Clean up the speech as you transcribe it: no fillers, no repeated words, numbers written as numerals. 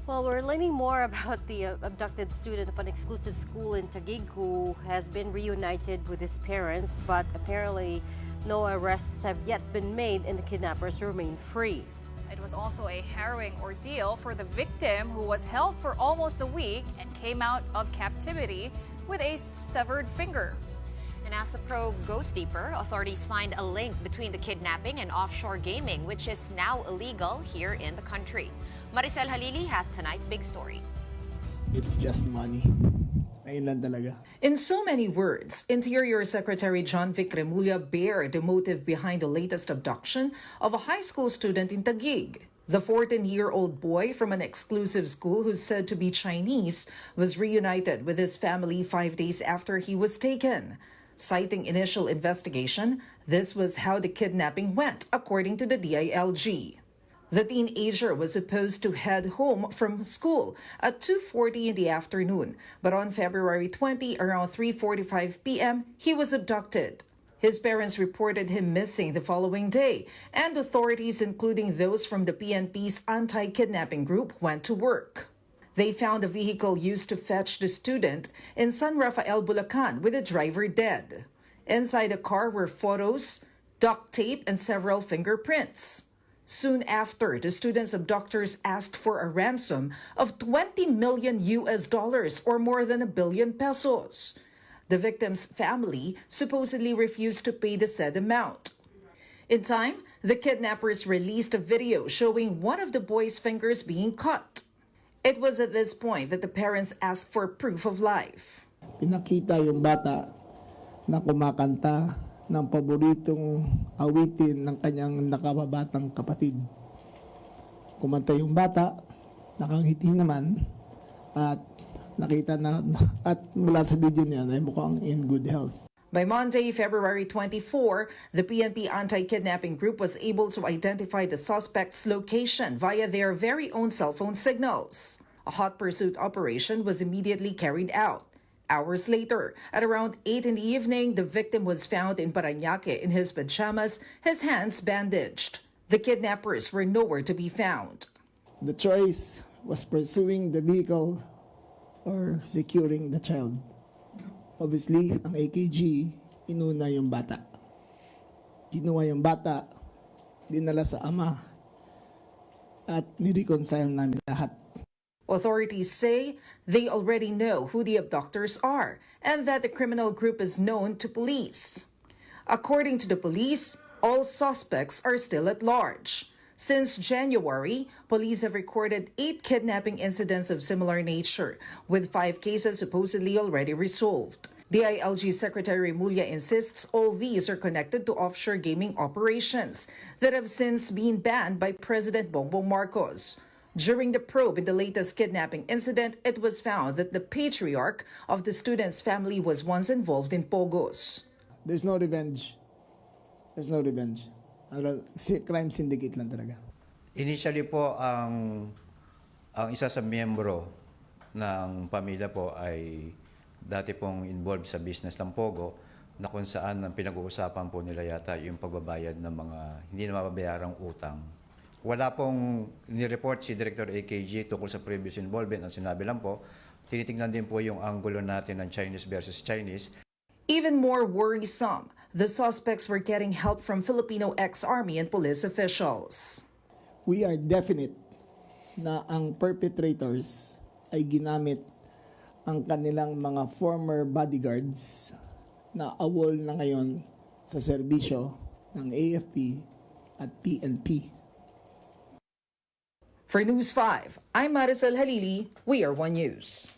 Well, we're learning more about the abducted student of an exclusive school in Taguig who has been reunited with his parents, but apparently no arrests have yet been made and the kidnappers remain free. It was also a harrowing ordeal for the victim, who was held for almost a week and came out of captivity with a severed finger. And as the probe goes deeper, authorities find a link between the kidnapping and offshore gaming, which is now illegal here in the country. Maricel Halili has tonight's big story. It's just money. Ayun lang talaga. In so many words, Interior Secretary John Vic Remulla bared the motive behind the latest abduction of a high school student in Taguig. The 14-year-old boy from an exclusive school who's said to be Chinese was reunited with his family 5 days after he was taken. Citing initial investigation, this was how the kidnapping went, according to the DILG. The teenager was supposed to head home from school at 2:40 in the afternoon, but on February 20, around 3:45 p.m., he was abducted. His parents reported him missing the following day, and authorities, including those from the PNP's anti-kidnapping group, went to work. They found a vehicle used to fetch the student in San Rafael, Bulacan, with the driver dead. Inside the car were photos, duct tape, and several fingerprints. Soon after, the student's abductors asked for a ransom of 20 million US dollars, or more than a billion pesos. The victim's family supposedly refused to pay the said amount. In time, the kidnappers released a video showing one of the boy's fingers being cut. It was at this point that the parents asked for proof of life. Pinakita yung bata na kumakanta ng paboritong awitin ng kanyang nakababatang kapatid. Kumanta yung bata, nakangiti naman, at nakita na, at mula sa video niya ay mukhang in good health. By Monday, February 24, the PNP anti-kidnapping group was able to identify the suspect's location via their very own cell phone signals. A hot pursuit operation was immediately carried out. Hours later, at around 8 in the evening, the victim was found in Parañaque in his pajamas, his hands bandaged. The kidnappers were nowhere to be found. The choice was pursuing the vehicle or securing the child. Obviously, ang AKG, inuna yung bata. Kinuha yung bata, dinala sa ama, at nireconcile namin lahat. Authorities say they already know who the abductors are and that the criminal group is known to police. According to the police, all suspects are still at large. Since January, police have recorded 8 kidnapping incidents of similar nature, with 5 cases supposedly already resolved. DILG Secretary Remulla insists all these are connected to offshore gaming operations that have since been banned by President Bongbong Marcos. During the probe in the latest kidnapping incident, it was found that the patriarch of the student's family was once involved in pogos. There's no revenge. There's no revenge. Crime syndicate lang talaga. Initially po, ang isa sa miyembro ng pamilya po ay dati pong involved sa business ng Pogo, na kung saan ang pinag-uusapan po nila yata yung pagbabayad ng mga hindi na mababayarang utang. Wala pong nireport si Director AKG tungkol sa previous involvement. Ang sinabi lang po, tinitingnan din po yung anggulo natin ng Chinese versus Chinese. Even more worrisome, the suspects were getting help from Filipino ex-army and police officials. We are definite na ang perpetrators ay ginamit ang kanilang mga former bodyguards na awol na ngayon sa serbisyo ng AFP at PNP. For News 5, I'm Maricel Halili. We are One News.